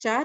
4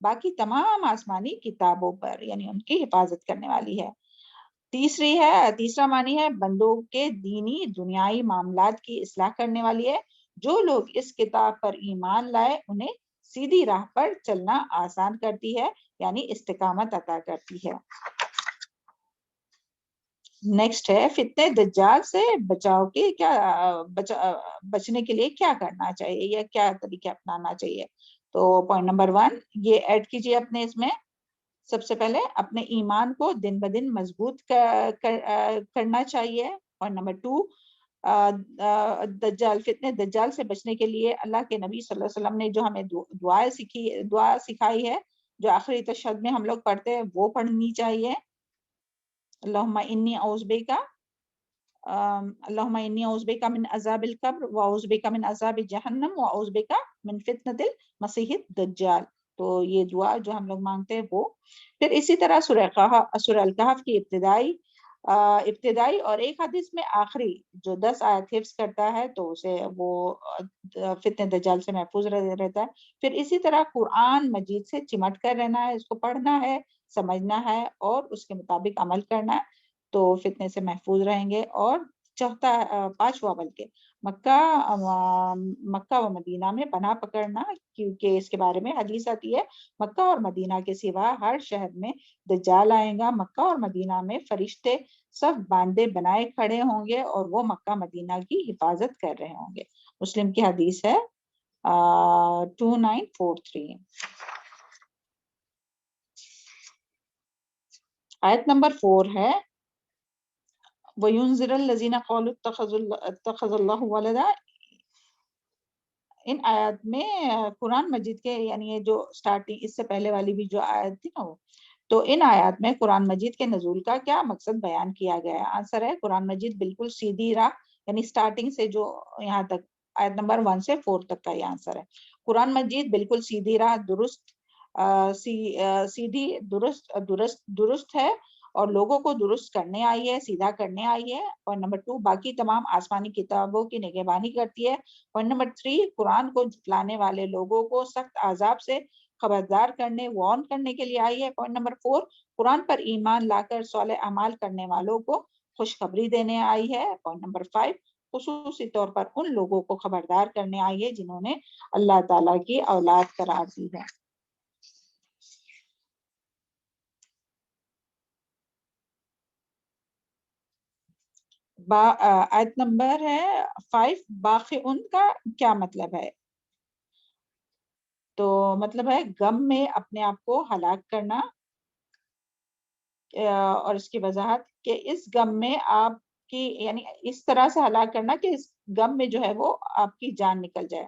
باقی تمام آسمانی کتابوں پر، یعنی ان کی حفاظت کرنے والی ہے۔ تیسرا معنی ہے بندوں کے دینی دنیائی معاملات کی اصلاح کرنے والی ہے۔ جو لوگ اس کتاب پر ایمان لائے انہیں سیدھی راہ پر چلنا آسان کرتی ہے، یعنی استقامت عطا کرتی ہے۔ نیکسٹ ہے فتنہ دجال سے بچنے کے لیے کیا کرنا چاہیے یا کیا طریقے اپنانا چاہیے۔ تو پوائنٹ نمبر 1 یہ ایڈ کیجئے اپنے اس میں، سب سے پہلے اپنے ایمان کو دن بدن مضبوط کرنا چاہیے۔ پوائنٹ نمبر 2 فتنہ دجال سے بچنے کے لیے اللہ کے نبی صلی اللہ علیہ وسلم نے جو ہمیں دعا سکھائی ہے، جو آخری تشہد میں ہم لوگ پڑھتے ہیں، وہ پڑھنی چاہیے۔ اللہم انی اعوذ بک من عذاب القبر واعوذ بک من عذاب جہنم واعوذ بک من فتنۃ المسیح الدجال۔ تو یہ دعا جو ہم لوگ مانگتے ہیں وہ۔ پھر اسی طرح سورہ الکہف کی ابتدائی اور ایک حدیث میں آخری جو 10 آیت حفظ کرتا ہے تو اسے وہ فتنہ دجال سے محفوظ رہتا ہے۔ پھر اسی طرح قرآن مجید سے چمٹ کر رہنا ہے، اس کو پڑھنا ہے، سمجھنا ہے اور اس کے مطابق عمل کرنا ہے، تو فتنے سے محفوظ رہیں گے۔ اور پانچواں بلکہ مکہ و مدینہ میں پناہ پکڑنا، کیونکہ اس کے بارے میں حدیث آتی ہے مکہ اور مدینہ کے سوا ہر شہر میں دجال آئے گا۔ مکہ اور مدینہ میں فرشتے سب باندھے بنائے کھڑے ہوں گے اور وہ مکہ مدینہ کی حفاظت کر رہے ہوں گے۔ مسلم کی حدیث ہے 2943۔ آیت نمبر 4 ہے وَيُنذِرَ الَّذِينَ قَالُوا اتَّخَذَ اللَّهُ وَلَدًا۔ ان آیات میں قرآن مجید کے، یعنی یہ جو سٹارٹنگ اس سے پہلے والی بھی جو آیت تھی نا وہ، تو ان آیات میں قرآن مجید کے نزول کا کیا مقصد بیان کیا گیا ہے۔ آنسر ہے قرآن مجید بالکل سیدھی راہ، یعنی سٹارٹنگ سے جو یہاں تک آیت نمبر 1 سے 4 تک کا یہ آنسر ہے۔ قرآن مجید بالکل سیدھی راہ، درست ہے اور لوگوں کو درست کرنے آئی ہے، سیدھا کرنے آئی ہے۔ اور نمبر 2 باقی تمام آسمانی کتابوں کی نگہبانی کرتی ہے۔ اور نمبر 3 قرآن کو جھٹلانے والے لوگوں کو سخت عذاب سے خبردار وارن کرنے کے لیے آئی ہے۔ پوائنٹ نمبر 4 قرآن پر ایمان لا کر صالح اعمال کرنے والوں کو خوشخبری دینے آئی ہے۔ پوائنٹ نمبر 5 خصوصی طور پر ان لوگوں کو خبردار کرنے آئی ہے جنہوں نے اللہ تعالیٰ کی اولاد قرار دی ہے۔ آیت نمبر ہے 5 باخعن کا کیا مطلب ہے؟ تو مطلب ہے غم میں اپنے آپ کو ہلاک کرنا، اور اس کی وضاحت کہ اس غم میں آپ کی، یعنی اس طرح سے ہلاک کرنا کہ اس غم میں جو ہے وہ آپ کی جان نکل جائے۔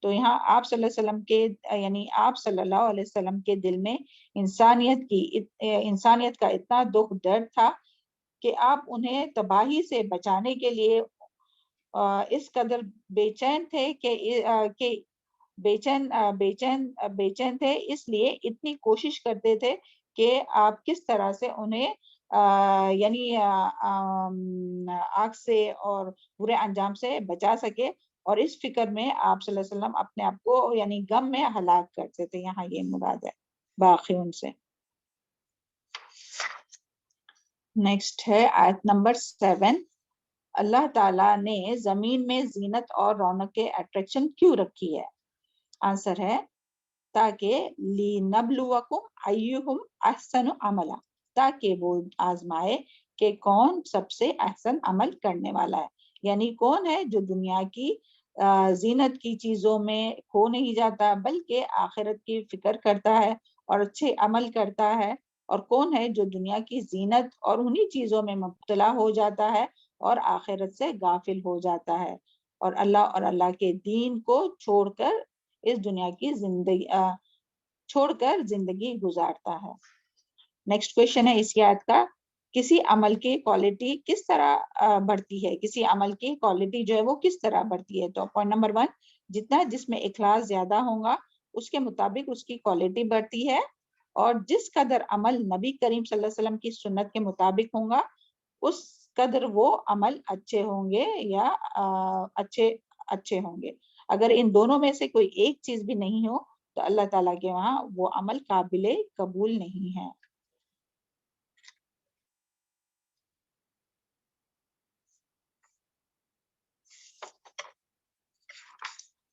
تو یہاں آپ صلی اللہ علیہ وسلم کے، یعنی آپ صلی اللہ علیہ وسلم کے دل میں انسانیت کا اتنا دکھ درد تھا کہ آپ انہیں تباہی سے بچانے کے لیے اس قدر بے چین تھے کہ بے چین تھے، اس لیے اتنی کوشش کرتے تھے کہ آپ کس طرح سے انہیں یعنی آگ سے اور برے انجام سے بچا سکے، اور اس فکر میں آپ صلی اللہ علیہ وسلم اپنے آپ کو یعنی غم میں ہلاک کرتے تھے۔ یہاں یہ مراد ہے باقی ان سے۔ نیکسٹ ہے آیت نمبر 7 اللہ تعالیٰ نے زمین میں زینت اور رونق کے اٹریکشن کیوں رکھی ہے؟ آنسر ہے تاکہ لِنَبْلُوَكُمْ أَيُّهُمْ أَحْسَنُ عَمَلًا، تاکہ وہ آزمائے کہ کون سب سے احسن عمل کرنے والا ہے، یعنی کون ہے جو دنیا کی زینت کی چیزوں میں کھو نہیں جاتا بلکہ آخرت کی فکر کرتا ہے اور اچھے عمل کرتا ہے، اور کون ہے جو دنیا کی زینت اور انہی چیزوں میں مبتلا ہو جاتا ہے اور آخرت سے غافل ہو جاتا ہے، اور اللہ کے دین کو چھوڑ کر اس دنیا کی زندگی گزارتا ہے۔ نیکسٹ کویشچن ہے اس آیت کا، کسی عمل کی کوالٹی کس طرح بڑھتی ہے؟ کسی عمل کی کوالٹی جو ہے وہ کس طرح بڑھتی ہے؟ تو پوائنٹ نمبر 1 جتنا جس میں اخلاص زیادہ ہوگا اس کے مطابق اس کی کوالٹی بڑھتی ہے، اور جس قدر عمل نبی کریم صلی اللہ علیہ وسلم کی سنت کے مطابق ہوگا اس قدر وہ عمل اچھے ہوں گے یا اچھے ہوں گے۔ اگر ان دونوں میں سے کوئی ایک چیز بھی نہیں ہو تو اللہ تعالیٰ کے وہاں وہ عمل قابل قبول نہیں ہے۔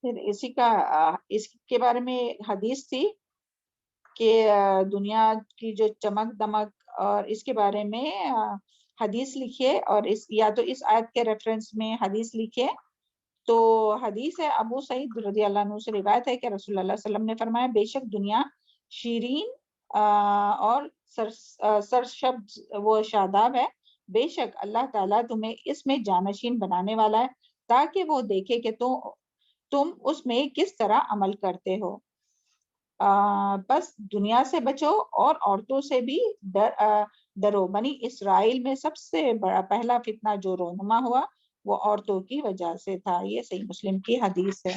پھر اس کے بارے میں حدیث تھی کہ دنیا کی جو چمک دمک اور اس کے بارے میں حدیث لکھیے، اور یا تو اس آیت کے ریفرنس میں حدیث لکھیے۔ تو حدیث ہے، ابو سعید رضی اللہ عنہ سے روایت ہے کہ رسول اللہ صلی اللہ علیہ وسلم نے فرمایا، بے شک دنیا شیرین اور سرسبز وہ شاداب ہے، بے شک اللہ تعالیٰ تمہیں اس میں جانشین بنانے والا ہے تاکہ وہ دیکھے کہ تم اس میں کس طرح عمل کرتے ہو۔ بس دنیا سے بچو اور عورتوں سے بھی ڈرو۔ بنی اسرائیل میں سب سے بڑا پہلا فتنہ جو رونما ہوا وہ عورتوں کی وجہ سے تھا۔ یہ صحیح مسلم کی حدیث ہے۔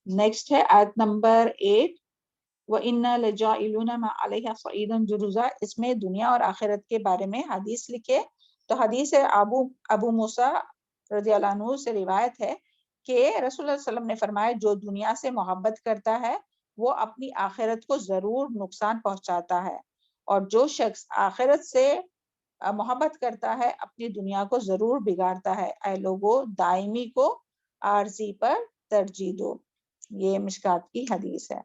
نیکسٹ ہے آیت نمبر 8، وَإِنَّا لَجَاعِلُونَ مَا عَلَيْهَا صَعِيدًا جُرُزًا، اس میں دنیا اور آخرت کے بارے میں حدیث لکھے۔ تو حدیث ہے ابو موسیٰ رضی اللہ عنہ سے روایت ہے کہ رسول اللہ صلی اللہ علیہ وسلم نے فرمایا، جو دنیا سے محبت کرتا ہے وہ اپنی آخرت کو ضرور نقصان پہنچاتا ہے، اور جو شخص آخرت سے محبت کرتا ہے اپنی دنیا کو ضرور بگاڑتا ہے۔ اے لوگو دائمی کو عارضی پر ترجیح دو۔ یہ مشکات کی حدیث ہے۔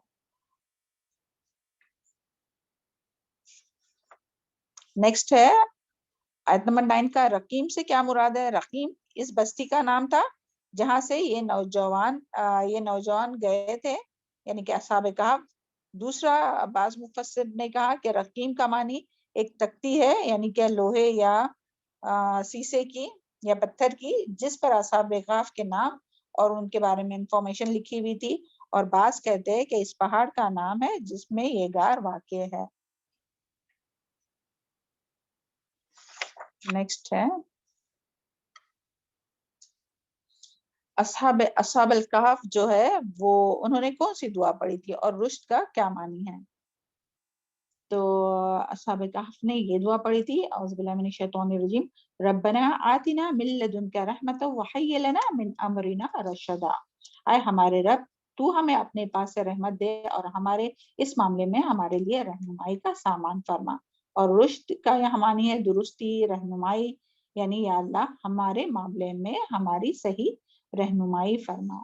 نیکسٹ ہے آیت نمبر 9 کا رقیم سے کیا مراد ہے؟ رقیم اس بستی کا نام تھا جہاں سے یہ نوجوان گئے تھے، یعنی کہ اصحاب کہف۔ دوسرا بعض مفسر نے کہا کہ رقیم کا معنی ایک تختی ہے، یعنی کہ لوہے یا سیسے کی یا پتھر کی، جس پر اصحاب کہف کے نام اور ان کے بارے میں انفارمیشن لکھی ہوئی تھی، اور بعض کہتے ہیں کہ اس پہاڑ کا نام ہے جس میں یہ غار واقع ہے۔ نیکسٹ ہے اصحاب الکہف جو ہے وہ انہوں نے کون سی دعا پڑھی تھی اور رشد کا کیا معنی ہے؟ تو اصحاب کہف نے یہ دعا پڑھی تھی، اعوذ باللہ من الشیطان الرجیم، ربنا آتنا من لدنک رحمتا وحی لنا من امرنا رشدا، اے ہمارے رب تو ہمیں اپنے پاس سے رحمت دے اور ہمارے اس معاملے میں ہمارے لیے رہنمائی کا سامان فرما۔ اور رشد کا یہ معنی ہے درستی، رہنمائی، یعنی یا اللہ ہمارے معاملے میں ہماری صحیح رہنمائی فرما۔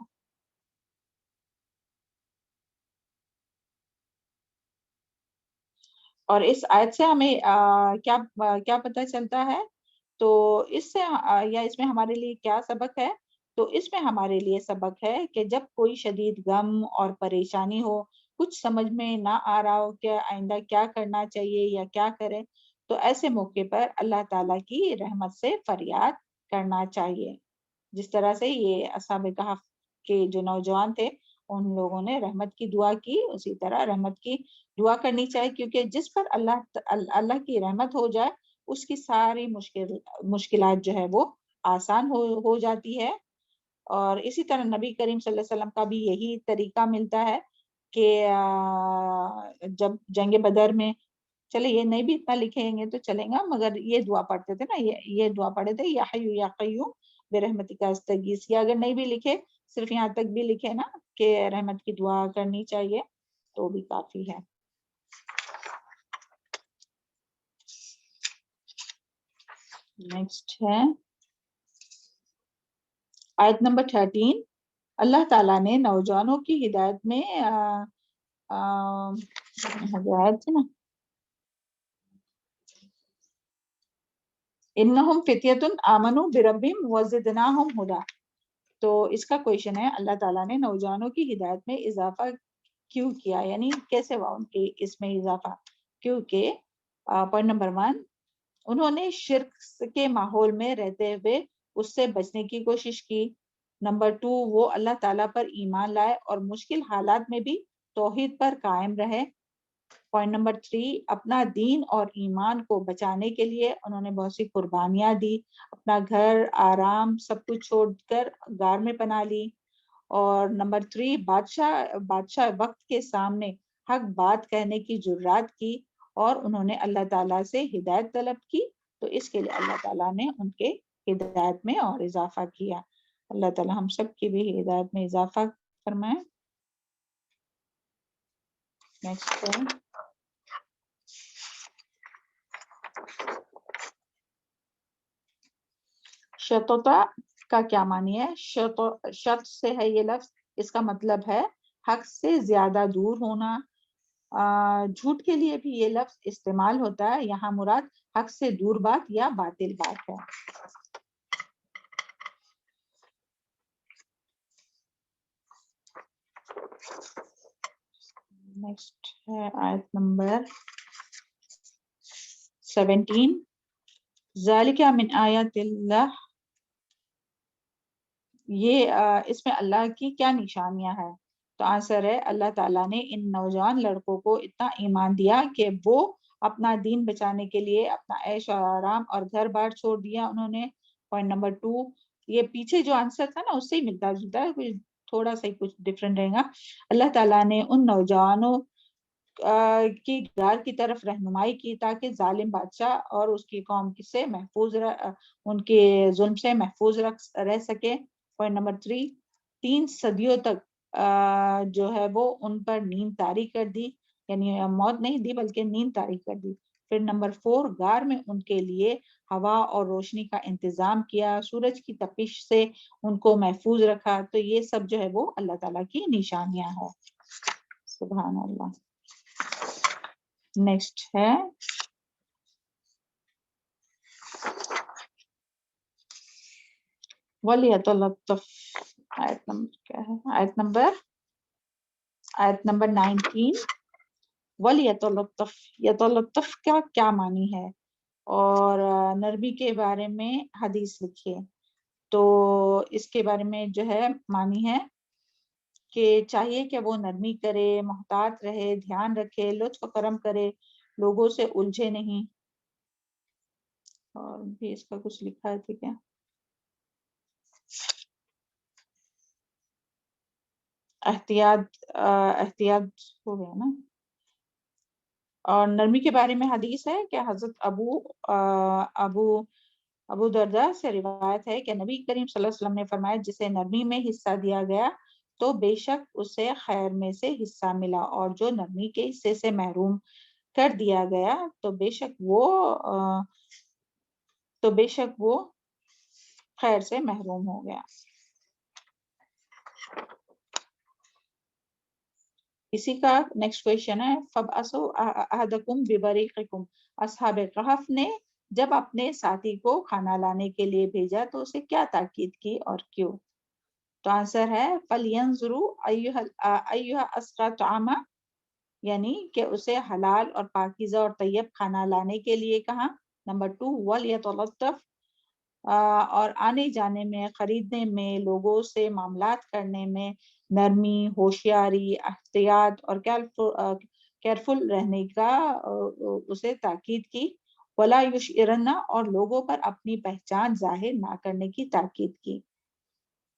اور اس آیت سے ہمیں کیا پتہ چلتا ہے؟ تو اس سے یا اس میں ہمارے لیے کیا سبق ہے؟ تو اس میں ہمارے لیے سبق ہے کہ جب کوئی شدید غم اور پریشانی ہو، کچھ سمجھ میں نہ آ رہا ہو کہ آئندہ کیا کرنا چاہیے یا کیا کرے، تو ایسے موقع پر اللہ تعالیٰ کی رحمت سے فریاد کرنا چاہیے۔ جس طرح سے یہ اصحاب کہف کے جو نوجوان تھے ان لوگوں نے رحمت کی دعا کی، اسی طرح رحمت کی دعا کرنی چاہیے، کیونکہ جس پر اللہ کی رحمت ہو جائے اس کی ساری مشکلات جو ہے وہ آسان ہو جاتی ہے۔ اور اسی طرح نبی کریم صلی اللہ علیہ وسلم کا بھی یہی طریقہ ملتا ہے کہ جب جنگ بدر میں، چلے یہ نہیں بھی اتنا لکھیں گے تو چلیں گا، مگر یہ دعا پڑھتے تھے نا، یہ دعا پڑھے تھے، یا حی یا قیوم برحمتک استغیث، یا اگر نہیں بھی لکھے صرف یہاں تک بھی لکھے نا کہ رحمت کی دعا کرنی چاہیے تو بھی کافی ہے۔ نیکسٹ ہے آیت نمبر 13، اللہ تعالیٰ نے نوجوانوں کی ہدایت میں ہدایت تھی نا، انہم فتیۃ آمنوا بربہم وزدناہم ہدی۔ تو اس کا کویشچن ہے، اللہ تعالیٰ نے نوجوانوں کی ہدایت میں اضافہ کیوں کیا، یعنی کیسے ہوا ان کے اس میں اضافہ؟ کیونکہ پوائنٹ نمبر 1، انہوں نے شرک کے ماحول میں رہتے ہوئے اس سے بچنے کی کوشش کی۔ نمبر 2، وہ اللہ تعالیٰ پر ایمان لائے اور مشکل حالات میں بھی توحید پر قائم رہے۔ پوائنٹ نمبر 3، اپنا دین اور ایمان کو بچانے کے لیے انہوں نے بہت سی قربانیاں دی، اپنا گھر آرام سب کچھ چھوڑ کر غار میں پناہ لی۔ اور نمبر 3، بادشاہ وقت کے سامنے حق بات کہنے کی جرات کی اور انہوں نے اللہ تعالیٰ سے ہدایت طلب کی، تو اس کے لیے اللہ تعالیٰ نے ان کے ہدایت میں اور اضافہ کیا۔ اللہ تعالیٰ ہم سب کی بھی ہدایت میں اضافہ فرمائے. نیکسٹ ہے شططا کا کیا معنی ہے؟ شط سے ہے یہ لفظ، اس کا مطلب ہے حق سے زیادہ دور ہونا. جھوٹ کے لیے بھی یہ لفظ استعمال ہوتا ہے، یہاں مراد حق سے دور بات یا باطل بات ہے. نیکسٹ ہے آیت نمبر 17. ذالک من آیات اللہ، یہ اس میں اللہ کی کیا نشانیاں ہیں؟ تو آنسر ہے اللہ تعالیٰ نے ان نوجوان لڑکوں کو اتنا ایمان دیا کہ وہ اپنا دین بچانے کے لیے اپنا عیش اور آرام اور گھر بار چھوڑ دیا انہوں نے. پوائنٹ نمبر 2، یہ پیچھے جو آنسر تھا نا اس سے ہی ملتا جلتا ہے، کچھ تھوڑا سا کچھ ڈفرینٹ رہے گا. اللہ تعالیٰ نے ان نوجوانوں کی گار کی طرف رہنمائی کی تاکہ ظالم بادشاہ اور اس کی قوم سے محفوظ ان کے ظلم سے محفوظ رہ سکے. پوائنٹ نمبر 3، 3 صدیوں تک جو ہے وہ ان پر نیند طاری کر دی، یعنی موت نہیں دی بلکہ نیند طاری کر دی. پھر نمبر 4، غار میں ان کے لیے ہوا اور روشنی کا انتظام کیا، سورج کی تپش سے ان کو محفوظ رکھا. تو یہ سب جو ہے وہ اللہ تعالیٰ کی نشانیاں ہیں. سبحان اللہ. نیکسٹ ہے وَلْيَتَلَطَّفْ. آیت نمبر کیا ہے؟ آیت نمبر 19. وَلْيَتَلَطَّفْ، یتلطف کا کیا معنی ہے؟ اور نرمی کے بارے میں حدیث لکھیے. تو اس کے بارے میں جو ہے معنی ہے کہ چاہیے کہ وہ نرمی کرے، محتاط رہے، دھیان رکھے، لطف و کرم کرے، لوگوں سے الجھے نہیں. اور بھی اس کا کچھ لکھا ہے ٹھیک ہے. احتیاط ہو گیا نا. اور نرمی کے بارے میں حدیث ہے کہ حضرت ابو درداء سے روایت ہے کہ نبی کریم صلی اللہ علیہ وسلم نے فرمایا جسے نرمی میں حصہ دیا گیا تو بے شک اسے خیر میں سے حصہ ملا، اور جو نرمی کے حصے سے محروم کر دیا گیا تو بے شک وہ خیر سے محروم ہو گیا. اسی کا نیکسٹ کویشچن ہے فَبْعَثُوا أَحَدَكُمْ بِبَرِيقِكُمْ. اصحاب کہف نے جب اپنے ساتھی کو کھانا لانے کے لیے بھیجا تو اسے کیا تاکید کی اور کیوں؟ تو آنسر ہے فَلْيَنْظُرُوا أَيُّهَا أَزْكَىٰ طَعَامًا، یعنی کہ اسے حلال اور پاکیزہ اور طیب کھانا لانے کے لیے کہا. نمبر 2، وَلْيَتَلَطَّفْ، اور آنے جانے میں، خریدنے میں، لوگوں سے معاملات کرنے میں نرمی، ہوشیاری، احتیاط اور کیئرفل رہنے کا اسے تاکید کی. ولا یشعرن، اور لوگوں پر اپنی پہچان ظاہر نہ کرنے کی تاکید کی.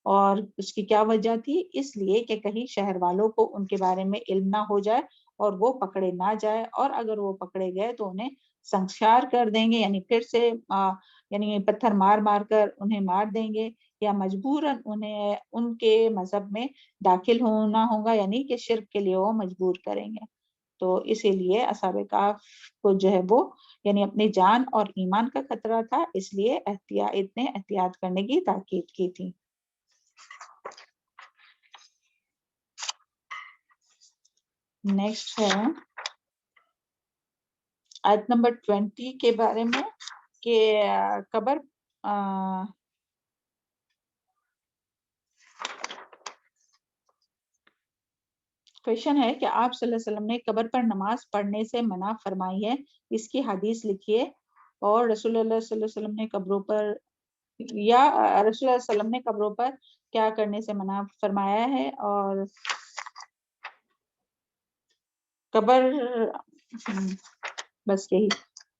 اور اس کی کیا وجہ تھی؟ اس لیے کہ کہیں شہر والوں کو ان کے بارے میں علم نہ ہو جائے اور وہ پکڑے نہ جائے، اور اگر وہ پکڑے گئے تو انہیں سنسار کر دیں گے، یعنی پھر سے یعنی پتھر مار مار کر انہیں مار دیں گے، یا مجبوراً انہیں ان کے مذہب میں داخل ہونا ہوگا، یعنی کہ شرک کے لیے وہ مجبور کریں گے. تو اسی لیے اصحاب کہف کو جو ہے وہ یعنی اپنی جان اور ایمان کا خطرہ تھا، اس لیے اتنے احتیاط کرنے کی تاکید کی تھی. نیکسٹ ہے آیت نمبر 20 کے بارے میں کہ قبر کویشچن ہے کہ آپ صلی اللہ علیہ وسلم نے قبر پر نماز پڑھنے سے منع فرمائی ہے، اس کی حدیث لکھیے. اور رسول اللہ صلی اللہ علیہ وسلم نے قبروں پر یا رسول اللہ صلی اللہ علیہ وسلم نے قبروں پر کیا کرنے سے منع فرمایا ہے، اور قبر بس یہی.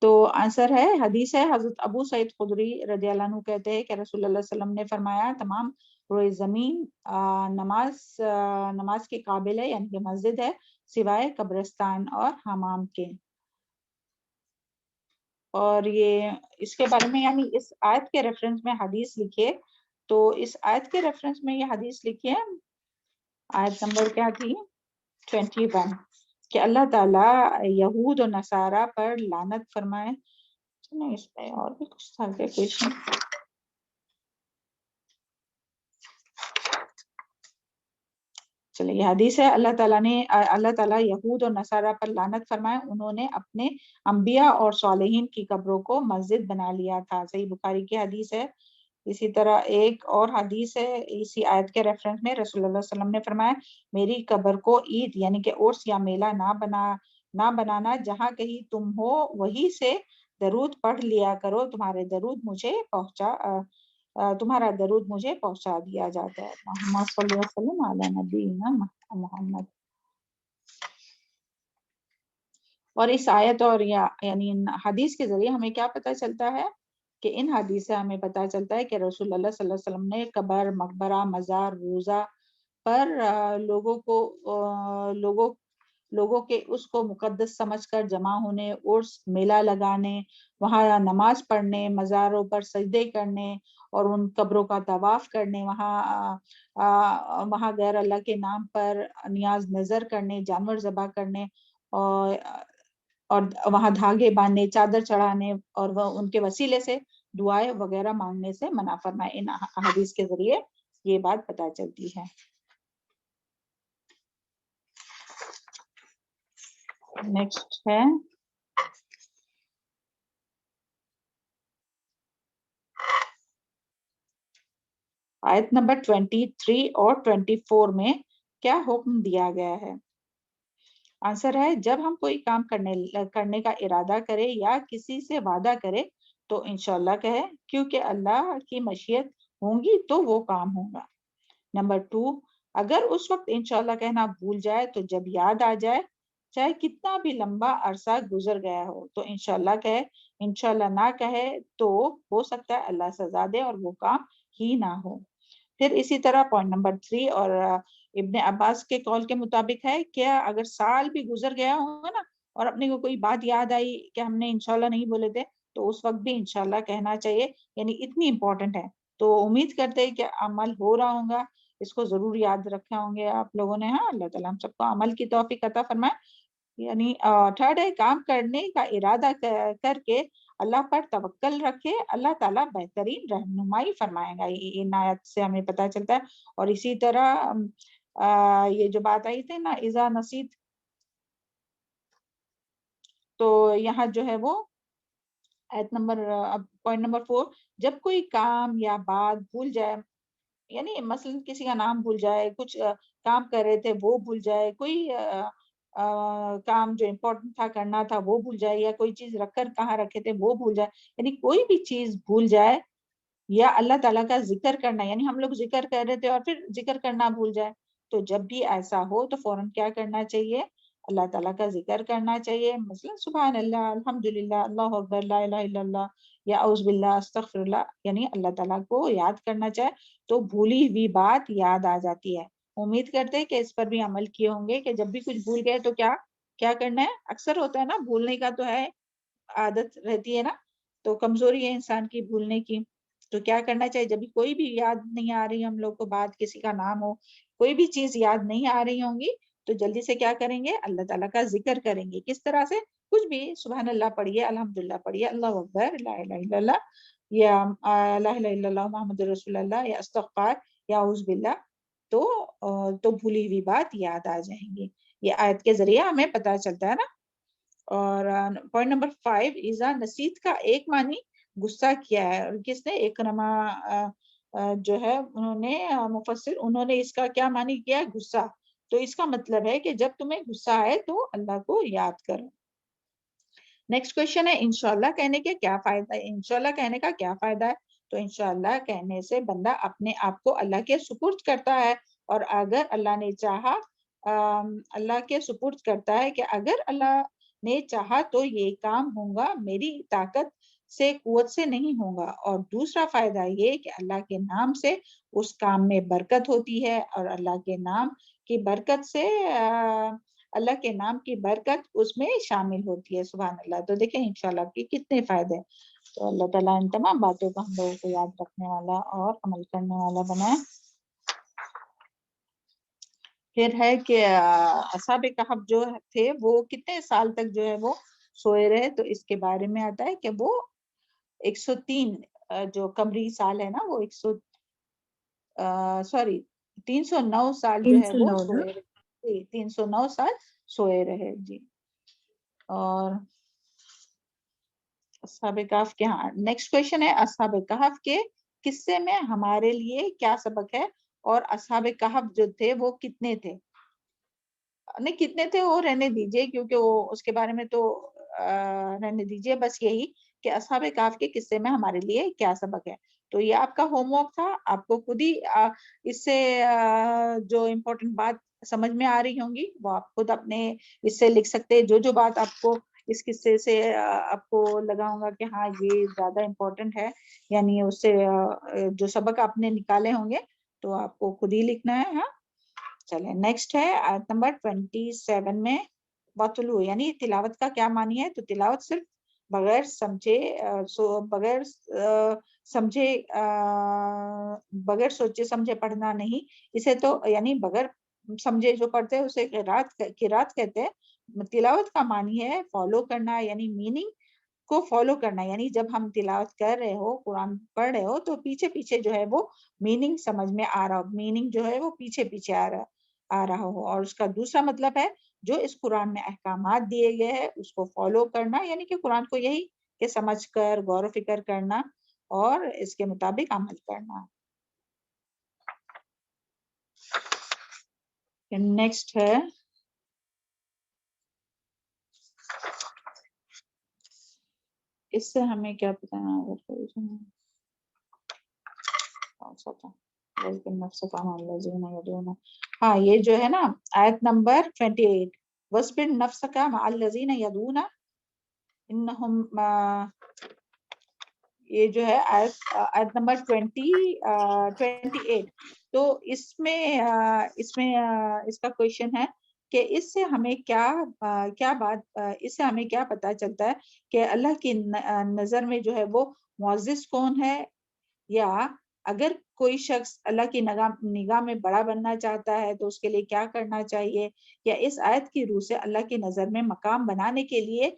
تو آنسر ہے حدیث ہے حضرت ابو سعید خدری رضی اللہ عنہ کہتے ہیں کہ رسول اللہ صلی اللہ علیہ وسلم نے فرمایا تمام روئے زمین نماز کے قابل ہے، یعنی کہ مسجد ہے، سوائے قبرستان اور حمام کے. اور یہ اس کے بارے میں یعنی اس آیت کے ریفرنس میں حدیث لکھیے تو اس آیت کے ریفرنس میں یہ حدیث لکھی ہے، آیت نمبر کیا تھی 21، کہ اللہ تعالیٰ یہود و نصارہ پر لعنت فرمائے. نہیں اس میں اور بھی کچھ تھا کہ کویشچن. چلے یہ حدیث ہے، اللہ تعالیٰ یہود اور نصارہ پر لعنت فرمائے، انہوں نے اپنے انبیاء اور صالحین کی قبروں کو مسجد بنا لیا تھا. صحیح بخاری کی حدیث ہے. اسی طرح ایک اور حدیث ہے اسی آیت کے ریفرنس میں، رسول اللہ صلی اللہ علیہ وسلم نے فرمایا میری قبر کو عید یعنی کہ عرس یا میلہ نہ بنانا، جہاں کہیں تم ہو وہیں سے درود پڑھ لیا کرو، تمہارا درود مجھے پہنچا دیا جاتا ہے. محمد صلی اللہ علیہ وسلم علی نبینا محمد. اور اس آیت اور یعنی حدیث کے ذریعے ہمیں کیا پتہ چلتا ہے کہ ان حدیث سے ہمیں پتہ چلتا ہے کہ رسول اللہ صلی اللہ علیہ وسلم نے قبر، مقبرہ، مزار، روضہ پر لوگوں کے اس کو مقدس سمجھ کر جمع ہونے، عرس میلہ لگانے، وہاں نماز پڑھنے، مزاروں پر سجدے کرنے اور ان قبروں کا طواف کرنے، وہاں غیر اللہ کے نام پر نیاز نظر کرنے، جانور ذبح کرنے اور وہاں دھاگے باندھنے، چادر چڑھانے اور وہ ان کے وسیلے سے دعائیں وغیرہ مانگنے سے منع فرمائے. ان حدیث کے ذریعے یہ بات پتہ چلتی ہے. نیکسٹ ہے آیت نمبر 23 اور 24 میں کیا حکم دیا گیا ہے؟ آنسر ہے جب ہم کوئی کام کرنے کا ارادہ کرے یا کسی سے وعدہ کرے تو انشاءاللہ کہے، کیونکہ اللہ کی مشیت ہوں گی تو وہ کام ہوگا. نمبر 2، اگر اس وقت انشاءاللہ کہنا بھول جائے تو جب یاد آ جائے، چاہے کتنا بھی لمبا عرصہ گزر گیا ہو، تو انشاءاللہ کہے. انشاءاللہ نہ کہے تو ہو سکتا ہے اللہ سزا دے اور وہ کام ہی نہ ہو. پھر اسی طرح پوائنٹ نمبر 3 اور ابن عباس کے قول کے مطابق ہے کہ اگر سال بھی گزر گیا ہوگا نا اور اپنے کو کوئی بات یاد آئی کہ ہم نے انشاءاللہ نہیں بولے تھے تو اس وقت بھی انشاءاللہ کہنا چاہیے، یعنی اتنی امپورٹنٹ ہے. تو امید کرتے ہیں کہ عمل ہو رہا ہوگا، اس کو ضرور یاد رکھے ہوں گے آپ لوگوں نے. ہاں اللہ تعالیٰ ہم سب کو عمل کی توفیق عطا فرمائے. یعنی تھرڈ ہے کام کرنے کا ارادہ کر کے اللہ پر توکل رکھے، اللہ تعالیٰ بہترین رہنمائی فرمائے گا. ان آیت سے ہمیں پتہ چلتا ہے. اور اسی طرح یہ جو بات آئی تھی نا اذا نسیت، تو یہاں جو ہے وہ آیت نمبر پوائنٹ نمبر 4، جب کوئی کام یا بات بھول جائے، یعنی مثلا کسی کا نام بھول جائے، کچھ کام کر رہے تھے وہ بھول جائے، کوئی کام جو امپورٹنٹ تھا کرنا تھا وہ بھول جائے، یا کوئی چیز رکھ کر کہاں رکھے تھے وہ بھول جائے، یعنی کوئی بھی چیز بھول جائے، یا اللہ تعالیٰ کا ذکر کرنا، یعنی ہم لوگ ذکر کر رہے تھے اور پھر ذکر کرنا بھول جائے، تو جب بھی ایسا ہو تو فوراً کیا کرنا چاہیے؟ اللہ تعالیٰ کا ذکر کرنا چاہیے. مثلا سبحان اللہ، الحمدللہ، اللہ اکبر، لا الہ الا اللہ، یا اعوذ باللہ، استغفر اللہ، یعنی اللہ تعالیٰ کو یاد کرنا چاہے تو بھولی ہوئی بات یاد آ جاتی ہے. امید کرتے ہیں کہ اس پر بھی عمل کیے ہوں گے کہ جب بھی کچھ بھول گئے تو کیا کرنا ہے. اکثر ہوتا ہے نا بھولنے کا، تو ہے عادت رہتی ہے نا، تو کمزوری ہے انسان کی بھولنے کی. تو کیا کرنا چاہیے جب بھی کوئی بھی یاد نہیں آ رہی ہم لوگ کو بات، کسی کا نام ہو، کوئی بھی چیز یاد نہیں آ رہی ہوں گی، تو جلدی سے کیا کریں گے؟ اللہ تعالیٰ کا ذکر کریں گے. کس طرح سے؟ کچھ بھی، سبحان اللہ پڑھیے، الحمدللہ پڑھیے، اللہ اکبر، لا الہ الا اللہ، یا لا الہ الا اللہ محمد رسول اللہ، یا استغفار، یا اعوذ باللہ، تو بھولی ہوئی بات یاد آ جائیں گی. یہ آیت کے ذریعے ہمیں پتہ چلتا ہے نا. اور پوائنٹ نمبر 5، اذا نسیت کا ایک معنی غصہ کیا ہے، اور کس نے؟ اکرمہ جو ہے انہوں نے اس کا کیا معنی کیا ہے؟ غصہ. تو اس کا مطلب ہے کہ جب تمہیں غصہ آئے تو اللہ کو یاد کرو. نیکسٹ کویشچن ہے انشاءاللہ کہنے کے کیا فائدہ ہے؟ انشاءاللہ کہنے کا کیا فائدہ ہے؟ تو انشاءاللہ کہنے سے بندہ اپنے آپ کو اللہ کے سپرد کرتا ہے، اور اگر اللہ نے چاہا، اللہ کے سپرد کرتا ہے کہ اگر اللہ نے چاہا تو یہ کام ہوگا، میری طاقت سے، قوت سے نہیں ہوگا. اور دوسرا فائدہ یہ کہ اللہ کے نام سے اس کام میں برکت ہوتی ہے، اور اللہ کے نام کی برکت سے اللہ کے نام کی برکت اس میں شامل ہوتی ہے. سبحان اللہ. تو دیکھیں انشاءاللہ کی کتنے فائدے ہیں. تو اللہ تعالیٰ ان تمام باتوں کو ہم لوگوں کو یاد رکھنے والا اور عمل کرنے والا بنائے۔ پھر ہے کہ اصحاب کہف جو تھے وہ کتنے سال تک جو ہے وہ سوئے رہے، تو اس کے بارے میں آتا ہے کہ وہ 103 جو قمری سال ہے نا وہ 309 سال جو ہے وہ 309 نا؟ سوئے رہے، 309 سال سوئے رہے جی۔ اور اصحاب کہف کے ہاں نیکسٹ کویشچن ہے اصحاب کہف کے قصے میں ہمارے لیے کیا سبق ہے، اور اصحاب کہف جو تھے وہ کتنے تھے؟ نہیں کتنے تھے وہ رہنے دیجئے، کیونکہ وہ اس کے بارے میں تو رہنے دیجئے، بس یہی کہ اصحاب کہف کے قصے میں ہمارے لیے کیا سبق ہے۔ تو یہ آپ کا ہوم ورک تھا، آپ کو خود ہی اس سے جو امپورٹنٹ بات سمجھ میں آ رہی ہوں گی وہ آپ خود اپنے اس سے لکھ سکتے ہیں، جو بات آپ کو اس قصے سے آپ کو لگا ہوگا کہ ہاں یہ زیادہ امپورٹنٹ ہے، یعنی اس سے جو سبق آپ نے نکالے ہوں گے تو آپ کو خود ہی لکھنا ہے۔ ہاں چلیں نیکسٹ ہے آیت نمبر 27 میں وَتْلُو یعنی تلاوت کا کیا معنی ہے؟ تو تلاوت صرف بغیر سوچے سمجھے پڑھنا نہیں، اسے تو یعنی بغیر سمجھے جو پڑھتے ہیں اسے قرات کہتے ہیں۔ تلاوت کا معنی ہے فالو کرنا، یعنی میننگ کو فالو کرنا، یعنی جب ہم تلاوت کر رہے ہو، قرآن پڑھ رہے ہو تو پیچھے پیچھے جو ہے وہ میننگ سمجھ میں آ رہا ہو، میننگ جو ہے وہ پیچھے پیچھے آ رہا ہو۔ اور اس کا دوسرا مطلب ہے جو اس قرآن میں احکامات دیے گئے ہیں اس کو فالو کرنا، یعنی کہ قرآن کو یہی کہ سمجھ کر غور و فکر کرنا اور اس کے مطابق عمل کرنا۔ نیکسٹ ہے اس سے ہمیں کیا پتا ہاں یہ جو ہے نا آیت نمبر 28 وَاصْبِرْ نَفْسَكَ مَعَ الَّذِينَ يَدْعُونَ انہم یہ جو ہے آیت نمبر 28 تو اس کا کویشچن ہے کہ اس سے ہمیں کیا بات اس سے ہمیں کیا پتا چلتا ہے کہ اللہ کی نظر میں جو ہے وہ معزز کون ہے، یا اگر کوئی شخص اللہ کی نگاہ میں بڑا بننا چاہتا ہے تو اس کے لیے کیا کرنا چاہیے، یا اس آیت کی روح سے اللہ کی نظر میں مقام بنانے کے لیے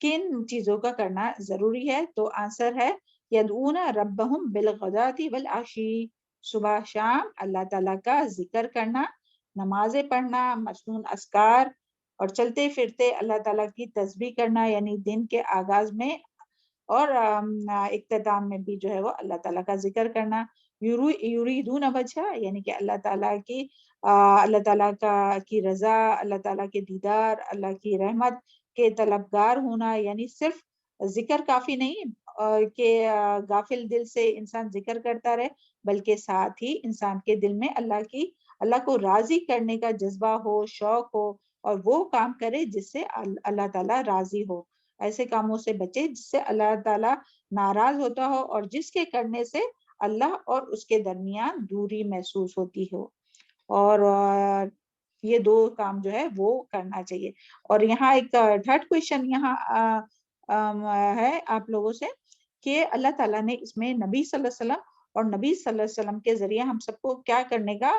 کن چیزوں کا کرنا ضروری ہے؟ تو آنسر ہے یدعون ربہم بالغداۃ والعشی، صبح شام اللہ تعالیٰ کا ذکر کرنا، نمازیں پڑھنا، مسنون اذکار اور چلتے پھرتے اللہ تعالیٰ کی تسبیح کرنا، یعنی دن کے آغاز میں اور اختتام میں بھی جو ہے وہ اللہ تعالیٰ کا ذکر کرنا۔ یریدون وجہ یعنی کہ اللہ تعالیٰ کی رضا، اللہ تعالیٰ کے دیدار، اللہ کی رحمت کے طلبگار ہونا، یعنی صرف ذکر کافی نہیں کہ غافل دل سے انسان ذکر کرتا رہے، بلکہ ساتھ ہی انسان کے دل میں اللہ کو راضی کرنے کا جذبہ ہو، شوق ہو، اور وہ کام کرے جس سے اللہ تعالیٰ راضی ہو، ایسے کاموں سے بچے جس سے اللہ تعالیٰ ناراض ہوتا ہو اور جس کے کرنے سے اللہ اور اس کے درمیان دوری محسوس ہوتی ہو، اور یہ دو کام جو ہے وہ کرنا چاہیے۔ اور یہاں ایک تھرڈ کویشچن یہاں ہے آپ لوگوں سے کہ اللہ تعالیٰ نے اس میں نبی صلی اللہ علیہ وسلم اور نبی صلی اللہ علیہ وسلم کے ذریعے ہم سب کو کیا کرنے کا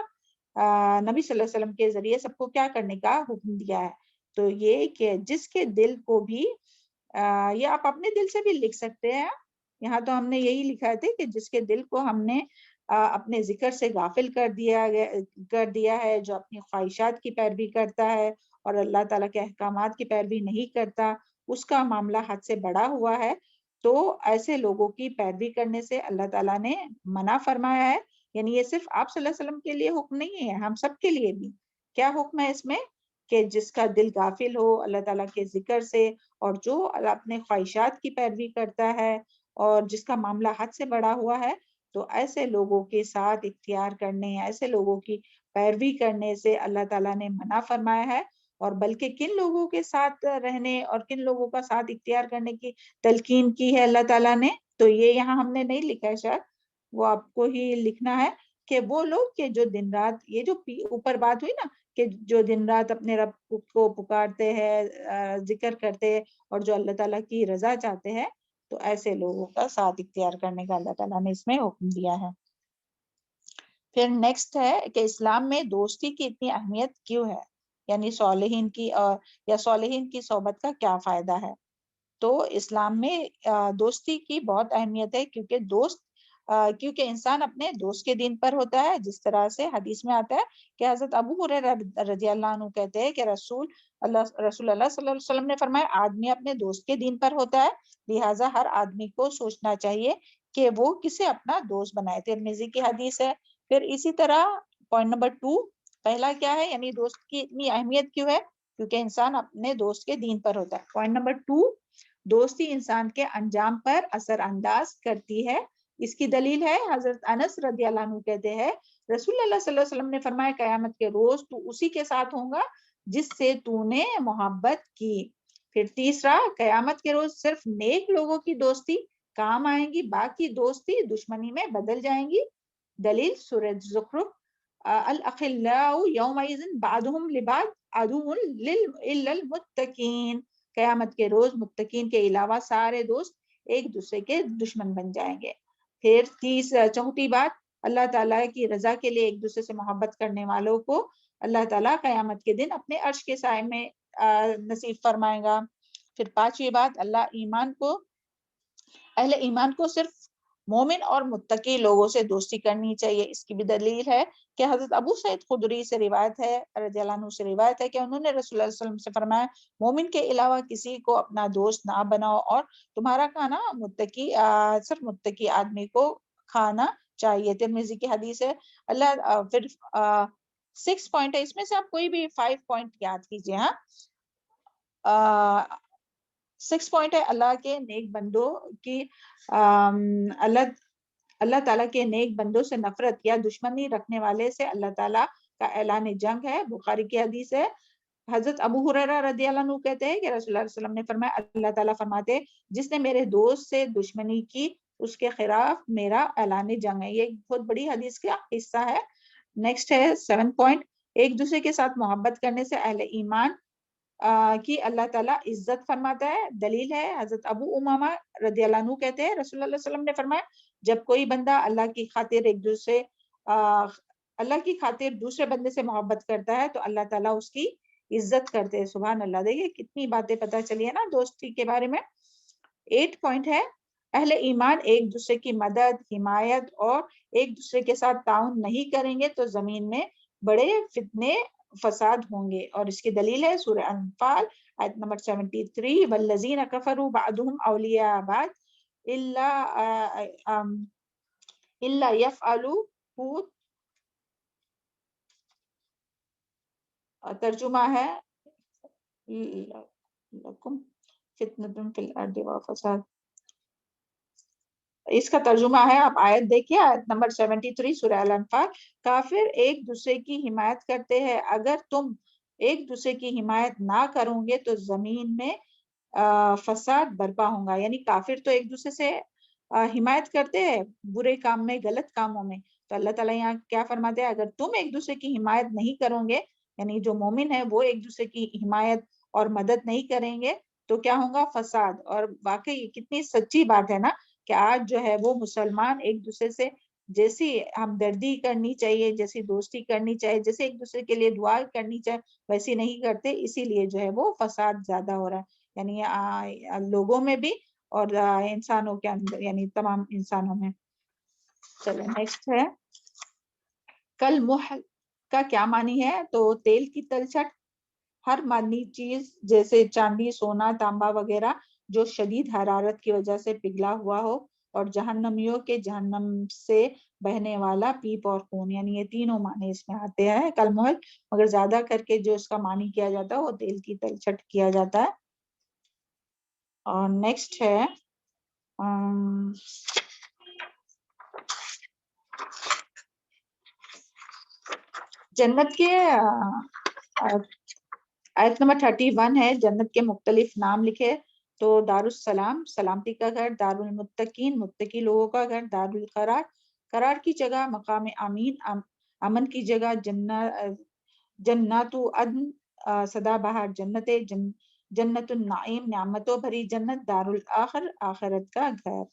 نبی صلی اللہ علیہ وسلم کے ذریعے سب کو کیا کرنے کا حکم دیا ہے؟ تو یہ کہ جس کے دل کو بھی یہ آپ اپنے دل سے بھی لکھ سکتے ہیں، یہاں تو ہم نے یہی لکھا تھا کہ جس کے دل کو ہم نے اپنے ذکر سے غافل کر دیا ہے، جو اپنی خواہشات کی پیروی کرتا ہے اور اللہ تعالیٰ کے احکامات کی پیروی نہیں کرتا، اس کا معاملہ حد سے بڑا ہوا ہے۔ تو ایسے لوگوں کی پیروی کرنے سے اللہ تعالیٰ نے منع فرمایا ہے، یعنی یہ صرف آپ صلی اللہ علیہ وسلم کے لیے حکم نہیں ہے، ہم سب کے لیے بھی کیا حکم ہے اس میں کہ جس کا دل غافل ہو اللہ تعالیٰ کے ذکر سے اور جو اپنے خواہشات کی پیروی کرتا ہے اور جس کا معاملہ حد سے بڑا ہوا ہے، تو ایسے لوگوں کے ساتھ اختیار کرنے، ایسے لوگوں کی پیروی کرنے سے اللہ تعالیٰ نے منع فرمایا ہے، اور بلکہ کن لوگوں کے ساتھ رہنے اور کن لوگوں کا ساتھ اختیار کرنے کی تلقین کی ہے اللہ تعالیٰ نے، تو یہ یہاں ہم نے نہیں لکھا ہے، شاید وہ آپ کو ہی لکھنا ہے کہ وہ لوگ کہ جو دن رات، یہ جو اوپر بات ہوئی نا کہ جو دن رات اپنے رب کو پکارتے ہیں، ذکر کرتے ہیں اور جو اللہ تعالیٰ کی رضا چاہتے ہیں، تو ایسے لوگوں کا ساتھ اختیار کرنے کا اللہ تعالیٰ نے اس میں حکم دیا ہے۔ پھر نیکسٹ ہے کہ اسلام میں دوستی کی اتنی اہمیت کیوں ہے، یعنی صالحین کی یا صالحین کی صحبت کا کیا فائدہ ہے۔ تو اسلام میں دوستی کی بہت اہمیت ہے، کیونکہ انسان اپنے دوست کے دین پر ہوتا ہے، جس طرح سے حدیث میں آتا ہے کہ حضرت ابو ہریرہ رضی اللہ عنہ کہتے ہیں کہ رسول اللہ صلی اللہ علیہ وسلم نے فرمایا آدمی اپنے دوست کے دین پر ہوتا ہے، لہٰذا ہر آدمی کو سوچنا چاہیے کہ وہ کسے اپنا دوست بنائے۔ ترمذی کی حدیث ہے۔ پھر اسی طرح پوائنٹ نمبر 2، پہلا کیا ہے، یعنی دوست کی اتنی اہمیت کیوں ہے، کیونکہ انسان اپنے دوست کے دین پر ہوتا ہے۔ پوائنٹ نمبر 2، دوستی انسان کے انجام پر اثر انداز کرتی ہے۔ اس کی دلیل ہے حضرت انس رضی اللہ عنہ کہتے ہیں رسول اللہ صلی اللہ علیہ وسلم نے فرمایا قیامت کے روز تو اسی کے ساتھ ہوگا جس سے تو نے محبت کی۔ پھر تیسرا، قیامت کے روز صرف نیک لوگوں کی دوستی کام آئیں گی، باقی دوستی دشمنی میں بدل جائیں گی۔ دلیل سورہ زخرف، الاخلاء یومئذ بعضهم لبعض عدو الا المتقین، قیامت کے روز متقین کے علاوہ سارے دوست ایک دوسرے کے دشمن بن جائیں گے۔ پھر چوتھی بات، اللہ تعالیٰ کی رضا کے لیے ایک دوسرے سے محبت کرنے والوں کو اللہ تعالیٰ قیامت کے دن اپنے عرش کے سائے میں نصیب فرمائے گا۔ پھر پانچویں بات، اہل ایمان کو صرف مومن اور متقی لوگوں سے دوستی کرنی چاہیے۔ اس کی بھی دلیل ہے کہ حضرت ابو سعید خدری سے روایت ہے رضی اللہ عنہ سے روایت ہے کہ انہوں نے رسول اللہ صلی اللہ علیہ وسلم سے فرمایا مومن کے علاوہ کسی کو اپنا دوست نہ بناؤ، اور تمہارا کھانا صرف متقی آدمی کو کھانا چاہیے۔ ترمذی کی حدیث ہے۔ پھر 6 پوائنٹ ہے، اس میں سے آپ کوئی بھی 5 پوائنٹ یاد کیجئے۔ ہاں 6 پوائنٹ ہے، اللہ کے نیک بندوں کی اللہ تعالیٰ کے نیک بندوں سے نفرت یا دشمنی رکھنے والے سے اللہ تعالیٰ کا اعلان جنگ ہے۔ بخاری کی حدیث ہے۔ حضرت ابو ہریرہ رضی اللہ عنہ کہتے ہیں کہ رسول اللہ صلی اللہ علیہ وسلم نے فرمایا اللہ تعالیٰ فرماتے جس نے میرے دوست سے دشمنی کی اس کے خلاف میرا اعلان جنگ ہے۔ یہ ایک بہت بڑی حدیث کا حصہ ہے۔ نیکسٹ ہے 7 پوائنٹ، ایک دوسرے کے ساتھ محبت کرنے سے اہل ایمان کی اللہ تعالیٰ عزت فرماتا ہے۔ دلیل ہے حضرت ابو امامہ رضی اللہ عنہ کہتے ہیں رسول اللہ صلی اللہ علیہ وسلم نے فرمایا جب کوئی بندہ اللہ کی خاطر دوسرے بندے سے محبت کرتا ہے تو اللہ تعالیٰ اس کی عزت کرتے ہیں۔ سبحان اللہ، دیکھیے کتنی باتیں پتہ چلی ہے نا دوستی کے بارے میں۔ 8 پوائنٹ ہے، اہل ایمان ایک دوسرے کی مدد، حمایت اور ایک دوسرے کے ساتھ تعاون نہیں کریں گے تو زمین میں بڑے فتنے فساد ہوں گے، اور اس کی دلیل ہے سورہ انفال آیت نمبر 73 والذین کفروا بعضهم اولیاء بعض الا یفعلوا، ترجمہ ہے لکم فتنۃ فی الارض وفساد، اس کا ترجمہ ہے، آپ آیت دیکھیے آیت نمبر 73 سورہ الانفال، کافر ایک دوسرے کی حمایت کرتے ہیں، اگر تم ایک دوسرے کی حمایت نہ کرو گے تو زمین میں فساد برپا ہوگا۔ یعنی کافر تو ایک دوسرے سے حمایت کرتے ہیں برے کام میں، غلط کاموں میں، تو اللہ تعالیٰ یہاں کیا فرماتے ہیں اگر تم ایک دوسرے کی حمایت نہیں کرو گے، یعنی جو مومن ہے وہ ایک دوسرے کی حمایت اور مدد نہیں کریں گے تو کیا ہوگا؟ فساد۔ اور واقعی کتنی سچی بات ہے نا کہ آج جو ہے وہ مسلمان ایک دوسرے سے جیسی ہمدردی کرنی چاہیے، جیسی دوستی کرنی چاہیے، جیسے ایک دوسرے کے لیے دعا کرنی چاہیے ویسی نہیں کرتے، اسی لیے جو ہے وہ فساد زیادہ ہو رہا ہے، یعنی لوگوں میں بھی اور انسانوں کے اندر، یعنی تمام انسانوں میں۔ چلیں نیکسٹ ہے کل محل کا کیا معنی ہے؟ تو تیل کی تلچھٹ، ہر معدنی چیز جیسے چاندی، سونا، تانبا وغیرہ جو شدید حرارت کی وجہ سے پگھلا ہوا ہو، اور جہنمیوں کے جہنم سے بہنے والا پیپ اور خون، یعنی یہ تینوں معنی اس میں آتے ہیں کل محل، مگر زیادہ کر کے جو اس کا معنی کیا جاتا ہے وہ تیل کی تلچھٹ کیا جاتا ہے۔ اور نیکسٹ ہے جنت کے آیت نمبر 31 ہے، جنت کے مختلف نام لکھے تو دارالسلام سلامتی کا گھر، دارالمتقین متقی لوگوں کا گھر، دارالقرار قرار کی جگہ، مقام امین امن کی جگہ، جنات عدن سدا بہار جنت، جنت النعیم نعمتوں بھری جنت، دار الاخر آخرت کا گھر.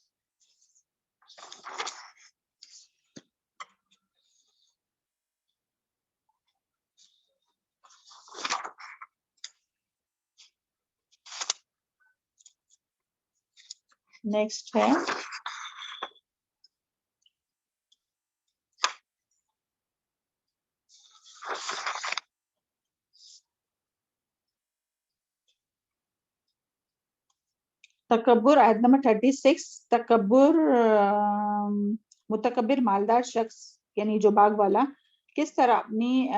نیکسٹ ہے تکبر، آیت نمبر 36. تکبر، متکبر مالدار شخص یعنی جو باغ والا، کس طرح اپنی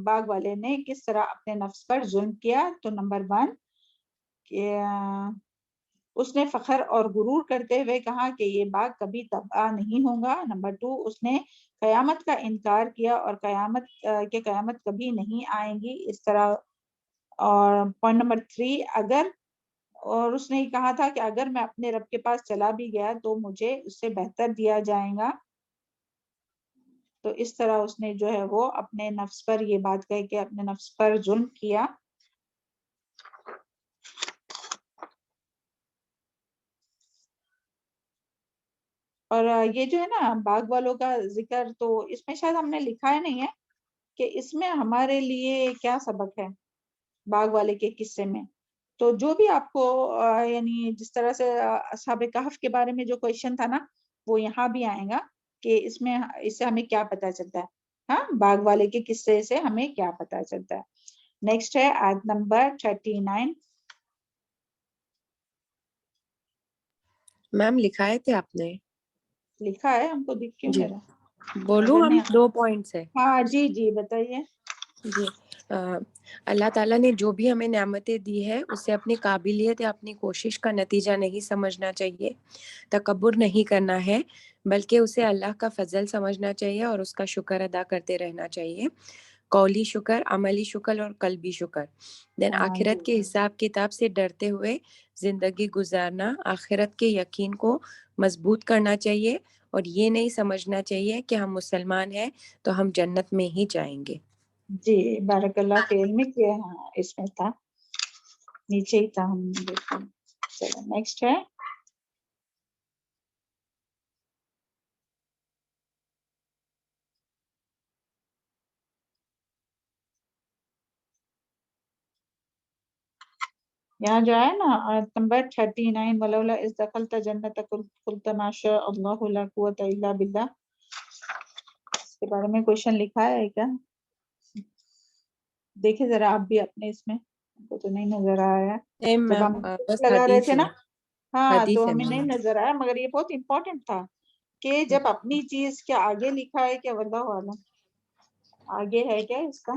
باغ والے نے کس طرح اپنے نفس پر ظلم کیا. تو نمبر 1 کہ اس نے فخر اور غرور کرتے ہوئے کہا کہ یہ باغ کبھی تباہ نہیں ہوگا. نمبر 2 اس نے قیامت کا انکار کیا اور قیامت کبھی نہیں آئیں گی اس طرح. اور پوائنٹ نمبر 3 اور اس نے کہا تھا کہ اگر میں اپنے رب کے پاس چلا بھی گیا تو مجھے اس سے بہتر دیا جائے گا. تو اس طرح اس نے جو ہے وہ اپنے نفس پر یہ بات کہہ کے اپنے نفس پر ظلم کیا. اور یہ جو ہے نا باغ والوں کا ذکر، تو اس میں شاید ہم نے لکھا ہے نہیں ہے کہ اس میں ہمارے لیے کیا سبق ہے باغ والے کے قصے میں. تو جو بھی آپ کو یعنی جس طرح سے اصحاب کہف کے بارے میں جو کویشچن تھا نا وہ یہاں بھی آئے گا کہ اس سے ہمیں کیا پتا چلتا ہے. ہاں، باغ والے کے قصے سے ہمیں کیا پتا چلتا ہے. نیکسٹ ہے آیت نمبر 39. میم لکھائے تھے آپ نے؟ لکھا ہے، ہم کو دکھ کیوں جی میرا بولوں نظر ہم نہیں 2 پوائنٹس ہے. ہاں جی بتائیے. جی اللہ تعالیٰ نے جو بھی ہمیں نعمتیں دی ہے اسے اپنی قابلیت یا اپنی کوشش کا نتیجہ نہیں سمجھنا چاہیے، تکبر نہیں کرنا ہے، بلکہ اسے اللہ کا فضل سمجھنا چاہیے اور اس کا شکر ادا کرتے رہنا چاہیے. قولی شکر، عملی شکر اور قلبی شکر. دین ہاں جی آخرت کے حساب کتاب سے ڈرتے ہوئے زندگی گزارنا، آخرت کے یقین کو مضبوط کرنا چاہیے اور یہ نہیں سمجھنا چاہیے کہ ہم مسلمان ہیں تو ہم جنت میں ہی جائیں گے. جی بارک اللہ فی علمک. ہاں اس میں تھا، نیچے ہی تھا، ہم دیکھیں. چلو نیکسٹ ہے یہاں جو ہے نا آیت نمبر 39. ولولا اذ دخلت جنتک قلت ما شاء اللہ لا قوۃ الا باللہ. اس کے بارے میں کویشچن لکھا ہے کیا؟ دیکھیں ذرا آپ بھی اپنے اس میں، ہم کو تو نہیں نظر آیا. جب ہم بس لگا رہے حدیث تھے نا، ہے، ہاں حدیث تو ہے ہمیں نہیں میم. نظر آیا، مگر یہ بہت امپورٹنٹ تھا کہ جب اپنی چیز کے آگے لکھا ہے کہ واللہ عالم، آگے ہے کیا اس کا،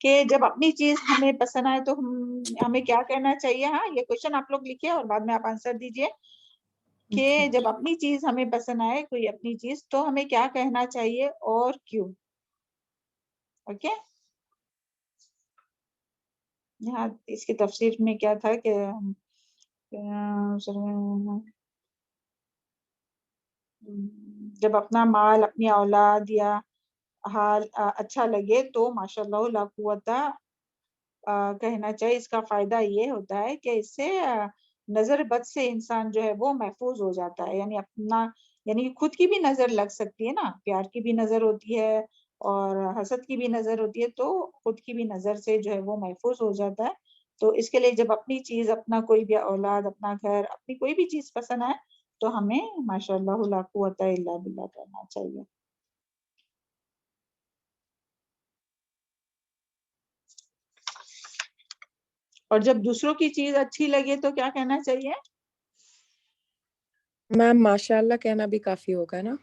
کہ جب اپنی چیز ہمیں پسند آئے تو ہمیں کیا کہنا چاہیے. ہاں یہ کویشچن آپ لوگ لکھیے اور بعد میں آپ آنسر دیجئے کہ جب اپنی چیز ہمیں پسند آئے، کوئی اپنی چیز، تو ہمیں کیا کہنا چاہیے اور کیوں. اوکے. یہاں اس کی تفسیر میں کیا تھا کہ جب اپنا مال، اپنی اولاد یا حال اچھا لگے تو ماشاء اللہ لا قوت کہنا چاہیے. اس کا فائدہ یہ ہوتا ہے کہ اس سے نظر بد سے انسان جو ہے وہ محفوظ ہو جاتا ہے. یعنی اپنا، یعنی خود کی بھی نظر لگ سکتی ہے نا، پیار کی بھی نظر ہوتی ہے اور حسد کی بھی نظر ہوتی ہے، تو خود کی بھی نظر سے جو ہے وہ محفوظ ہو جاتا ہے. تو اس کے لیے جب اپنی چیز، اپنا کوئی بھی اولاد، اپنا گھر، اپنی کوئی بھی چیز پسند آئے تو ہمیں ماشاء اللہ لا قوت الا باللہ کرنا چاہیے. اور جب دوسروں کی چیز اچھی لگے تو کیا کہنا چاہیے؟ میم ماشاء اللہ کہنا بھی کافی ہوگا نا.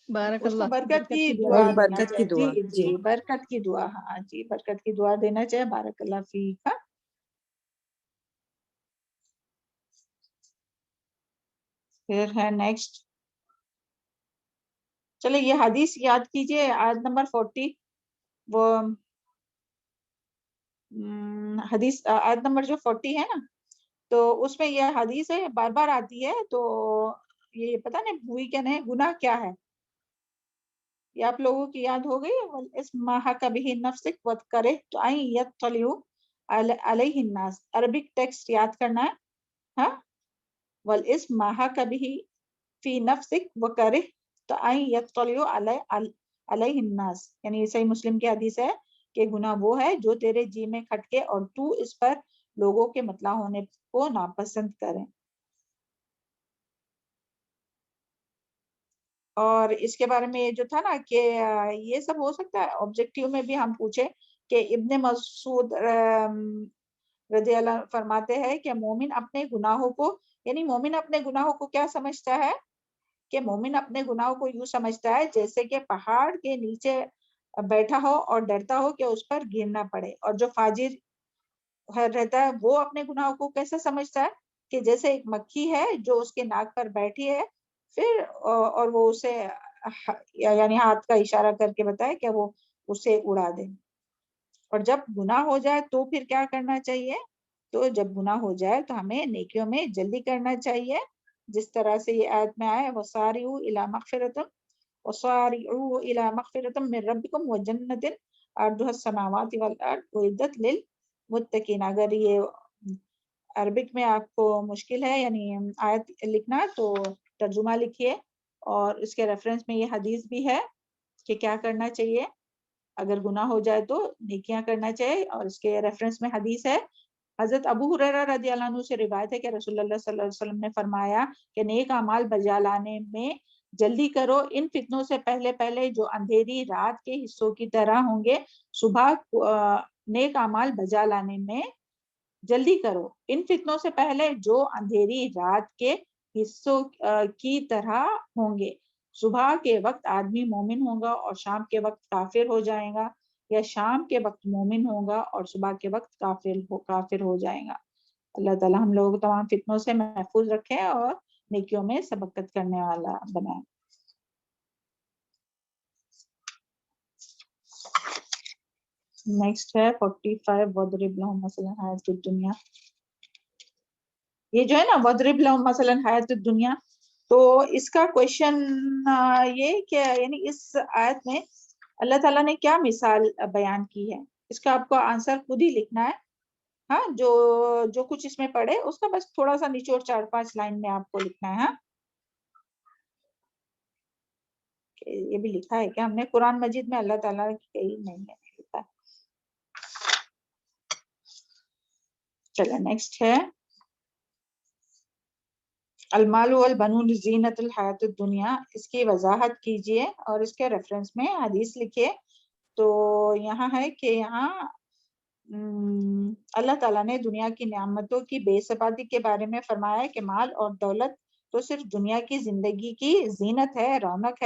بارک اس کو اللہ، برکت کی اور دعا دینا برکت کی چاہیے. دعا. جی برکت کی دعا. ہاں جی برکت کی دعا دینا چاہیے. بارک اللہ فیک. پھر ہے نیکسٹ. چلو یہ حدیث یاد کیجئے، آیت نمبر 40. وہ حدیث آیت نمبر جو 40 ہے نا، تو اس میں یہ حدیث ہے، بار بار آتی ہے. تو یہ پتہ نہیں ہوئی کیا نہیں، گناہ کیا ہے یہ آپ لوگوں کی یاد ہو گئی. اس ماہ کبھی نفسک وت کرے تو آئی یت علیہ الناس، عربک ٹیکسٹ یاد کرنا ہے ہاں. والاسم ما حاک به فی نفسک وکرہت ان یطلع علیہ الناس، یعنی صحیح مسلم کی حدیث ہے کہ گناہ وہ ہے جو تیرے جی میں کھٹکے اور تو اس پر لوگوں کے مطلع ہونے کو ناپسند کرے. اور اس کے بارے میں یہ جو تھا نا کہ یہ سب ہو سکتا ہے آبجیکٹیو میں بھی ہم پوچھے کہ ابن مسعود رضی اللہ فرماتے ہیں کہ مومن اپنے گناہوں کو، یعنی مومن اپنے گناہوں کو کیا سمجھتا ہے کہ مومن اپنے گناہوں کو یوں سمجھتا ہے جیسے کہ پہاڑ کے نیچے بیٹھا ہو اور ڈرتا ہو کہ اس پر گر نہ پڑے. اور جو فاجر رہتا ہے وہ اپنے گناہوں کو کیسے سمجھتا ہے کہ جیسے ایک مکھی ہے جو اس کے ناک پر بیٹھی ہے پھر اور وہ اسے یعنی ہاتھ کا اشارہ کر کے بتائے کہ وہ اسے اڑا دے. اور جب گناہ ہو جائے تو پھر کیا کرنا چاہیے؟ تو جب گناہ ہو جائے تو ہمیں نیکیوں میں جلدی کرنا چاہیے، جس طرح سے یہ آیت میں آئے وَسَارِعُوا إِلَىٰ مَغْفِرَةٍ مِّن رَبِّكُمْ وَجَنَّةٍ عَرْضُهَا السَّمَاوَاتُ وَالْأَرْضُ أُعِدَّتْ لِلْمُتَّقِينَ. اگر یہ عربک میں آپ کو مشکل ہے یعنی آیت لکھنا تو ترجمہ لکھیے، اور اس کے ریفرنس میں یہ حدیث بھی ہے کہ کیا کرنا چاہیے اگر گناہ ہو جائے تو نیکیاں کرنا چاہیے. اور اس کے ریفرنس میں حدیث ہے حضرت ابو ہریرہ رضی اللہ عنہ سے روایت ہے کہ رسول اللہ صلی اللہ علیہ وسلم نے فرمایا کہ نیک اعمال بجا لانے میں جلدی کرو، ان فتنوں سے پہلے پہلے جو اندھیری رات کے حصوں کی طرح ہوں گے. صبح نیک اعمال بجا لانے میں جلدی کرو، ان فتنوں سے پہلے جو اندھیری رات کے حصوں کی طرح ہوں گے. صبح کے وقت آدمی مومن ہوگا اور شام کے وقت کافر ہو جائے گا، یا شام کے وقت مومن ہوگا اور صبح کے وقت کافر ہو جائے گا. اللہ تعالیٰ ہم لوگوں کو تمام فتنوں سے محفوظ رکھے اور نیکیوں میں سبقت کرنے والا بنائے. نیکسٹ ہے 45 وَاضْرِبْ لَهُمْ مَثَلًا حَيَاةَ الدُّنْيَا. یہ جو ہے نا وَاضْرِبْ لَهُمْ مَثَلًا حَيَاةَ الدُّنْيَا، تو اس کا کویشچن یہ کہ یعنی اس آیت میں اللہ تعالیٰ نے کیا مثال بیان کی ہے، اس کا آپ کو آنسر خود ہی لکھنا ہے ہاں. جو کچھ اس میں پڑھے اس کا بس تھوڑا سا نچوڑ 4-5 لائن میں آپ کو لکھنا ہے ہاں. یہ بھی لکھا ہے کہ ہم نے قرآن مجید میں اللہ تعالیٰ کی کئی نہیں ہے لکھا. چلے نیکسٹ ہے المال والبنون زینت الحیات الدنیا. اس کی وضاحت کیجئے اور اس کے ریفرنس میں حدیث لکھے. تو یہاں ہے کہ یہاں اللہ تعالیٰ نے دنیا کی نعمتوں کی بے ثباتی کے بارے میں فرمایا کہ مال اور دولت تو صرف دنیا کی زندگی کی زینت ہے، رونق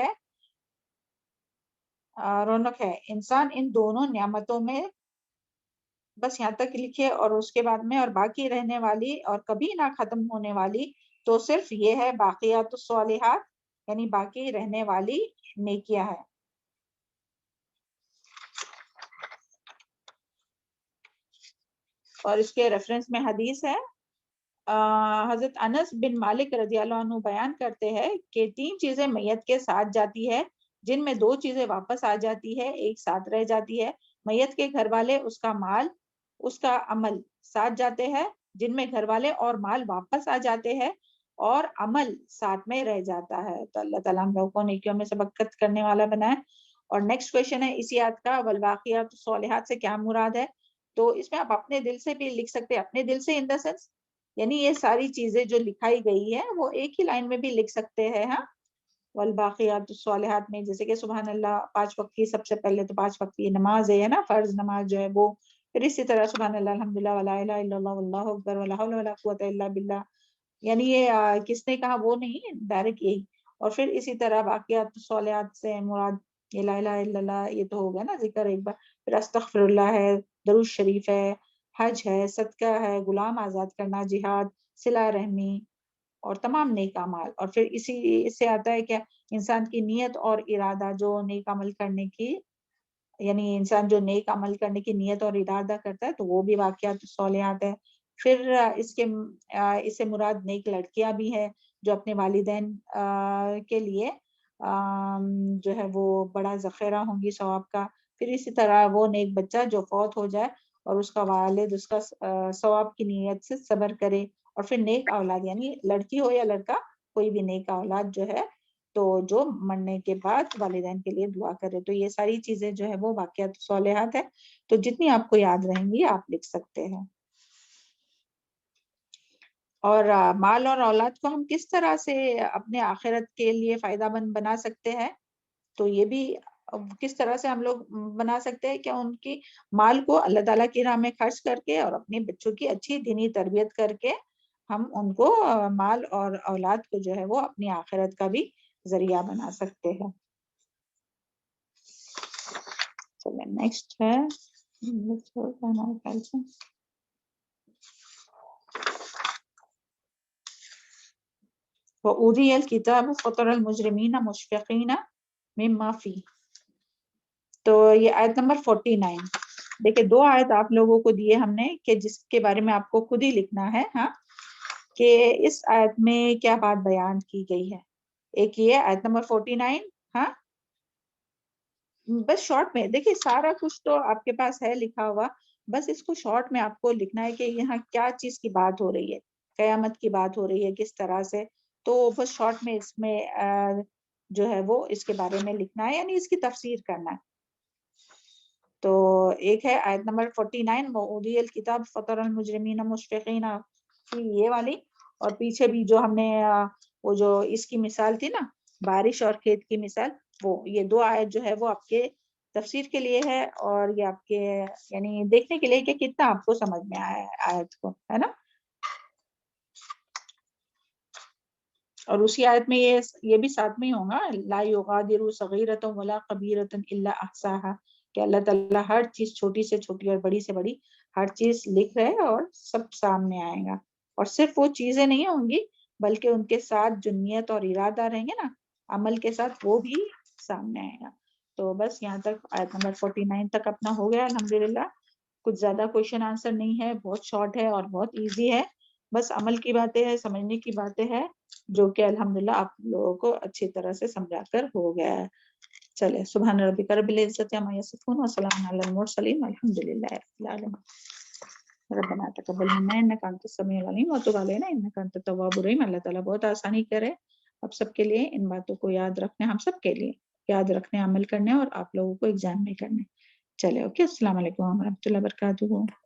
ہے. انسان ان دونوں نعمتوں میں بس یہاں تک لکھے، اور اس کے بعد میں اور باقی رہنے والی اور کبھی نہ ختم ہونے والی تو صرف یہ ہے باقیات الصالحات، یعنی باقی رہنے والی نیکیاں ہے. اور اس کے ریفرنس میں حدیث ہے حضرت انس بن مالک رضی اللہ عنہ بیان کرتے ہیں کہ 3 چیزیں میت کے ساتھ جاتی ہے، جن میں 2 چیزیں واپس آ جاتی ہے، ایک ساتھ رہ جاتی ہے. میت کے گھر والے، اس کا مال، اس کا عمل ساتھ جاتے ہیں، جن میں گھر والے اور مال واپس آ جاتے ہیں اور عمل ساتھ میں رہ جاتا ہے. تو اللہ تعالیٰ ہم لوگوں کو نیکیوں میں سبقت کرنے والا بنائے. اور نیکسٹ کویشچن ہے اسی آیت کا والباقیات الصالحات سے کیا مراد ہے؟ تو اس میں آپ اپنے دل سے بھی لکھ سکتے ہیں، اپنے دل سے ان دا سینس یعنی یہ ساری چیزیں جو لکھائی گئی ہے وہ ایک ہی لائن میں بھی لکھ سکتے ہیں ہاں. والباقیات الصالحات میں جیسے کہ سبحان اللہ 5 وقت کی، سب سے پہلے تو 5 وقت کی نماز ہے نا، فرض نماز جو ہے وہ. پھر اسی طرح سبحان اللہ الحمدللہ ولا الہ الا اللہ واللہ اکبر ولا حول ولا قوۃ الا باللہ، یعنی یہ کس نے کہا وہ نہیں، ڈائریکٹ یہی. اور پھر اسی طرح باقیات الصالحات سے مراد یہ لا الہ الا اللہ، یہ تو ہو گیا نا ذکر ایک بار. پھر استغفر اللہ ہے، درود شریف ہے، حج ہے، صدقہ ہے، غلام آزاد کرنا، جہاد، صلہ رحمی اور تمام نیک اعمال. اور پھر اس سے آتا ہے کہ انسان کی نیت اور ارادہ جو نیک عمل کرنے کی، یعنی انسان جو نیک عمل کرنے کی نیت اور ارادہ کرتا ہے تو وہ بھی واقعات صالحات ہے. پھر اس سے مراد نیک لڑکیاں بھی ہے جو اپنے والدین کے لیے جو ہے وہ بڑا ذخیرہ ہوں گی ثواب کا. پھر اسی طرح وہ نیک بچہ جو فوت ہو جائے اور اس کا والد اس کا ثواب کی نیت سے صبر کرے، اور پھر نیک اولاد یعنی لڑکی ہو یا لڑکا کوئی بھی نیک اولاد جو ہے تو جو مرنے کے بعد والدین کے لیے دعا کرے. تو یہ ساری چیزیں جو ہے وہ واقعات صالحات ہے، تو جتنی آپ کو یاد رہیں گی آپ لکھ سکتے ہیں. اور مال اور اولاد کو ہم کس طرح سے اپنے آخرت کے لیے فائدہ مند بنا سکتے ہیں، تو یہ بھی کس طرح سے ہم لوگ بنا سکتے ہیں کہ ان کی مال کو اللہ تعالیٰ کی راہ میں خرچ کر کے اور اپنے بچوں کی اچھی دینی تربیت کر کے ہم ان کو مال اور اولاد کو جو ہے وہ اپنی آخرت کا بھی ذریعہ بنا سکتے ہیں. چلیں نیکسٹ ہے وَأُوذِيَ الْكِتَابُ فَتَرَى الْمُجْرِمِينَ مُشْفِقِينَ مِمَّا فِيهِ. تو یہ آیت نمبر 49. دیکھیں 2 آیت آپ لوگوں کو دیے ہم نے کہ جس کے بارے میں آپ کو خود ہی لکھنا ہے ہاں کہ اس آیت میں کیا بات بیان کی گئی ہے. ایک یہ آیت نمبر 49 ہاں، بس شارٹ میں دیکھیں سارا کچھ تو آپ کے پاس ہے لکھا ہوا، بس اس کو شارٹ میں آپ کو لکھنا ہے کہ یہاں کیا چیز کی بات ہو رہی ہے، قیامت کی بات ہو رہی ہے کس طرح سے. تو بس شارٹ میں اس میں جو ہے وہ اس کے بارے میں لکھنا ہے، یعنی اس کی تفسیر کرنا ہے. تو ایک ہے آیت نمبر 49 وَأُوذِيَ الْكِتَابُ فَتَرَى الْمُجْرِمِينَ مُشْفِقِينَ یہ والی، اور پیچھے بھی جو ہم نے وہ جو اس کی مثال تھی نا بارش اور کھیت کی مثال، وہ یہ 2 آیت جو ہے وہ آپ کے تفسیر کے لیے ہے اور یہ آپ کے یعنی دیکھنے کے لیے کہ کتنا آپ کو سمجھ میں آیا ہے آیت کو، ہے نا. اور اسی آیت میں یہ بھی ساتھ میں ہی ہوگا لا یغادر صغیرۃ ولا کبیرۃ الا احصاها کہ اللہ تعالیٰ ہر چیز چھوٹی سے چھوٹی اور بڑی سے بڑی ہر چیز لکھ رہے اور سب سامنے آئے گا. اور صرف وہ چیزیں نہیں ہوں گی بلکہ ان کے ساتھ جو نیت اور ارادہ رہیں گے نا عمل کے ساتھ وہ بھی سامنے آئے گا. تو بس یہاں تک آیت نمبر 49 تک اپنا ہو گیا الحمدللہ. کچھ زیادہ کوشچن آنسر نہیں ہے، بہت شارٹ ہے اور بہت ایزی ہے، بس عمل کی باتیں ہیں، سمجھنے کی باتیں ہیں جو کہ الحمدللہ آپ لوگوں کو اچھی طرح سے سمجھا کر ہو گیا ہے. چلے سبحان ربک رب العزت عما یصفون وسلام علی المرسلین والحمدللہ رب العالمین. ربنا تقبل منا انک انت السمیع العلیم وتب علینا انک انت التواب الرحیم. اللہ تعالیٰ بہت آسانی کرے اب سب کے لیے ان باتوں کو یاد رکھنے، ہم سب کے لیے یاد رکھنے، عمل کرنے اور آپ لوگوں کو ایگزام میں کرنے. چلے اوکے، السلام علیکم ورحمۃ اللہ وبرکاتہ.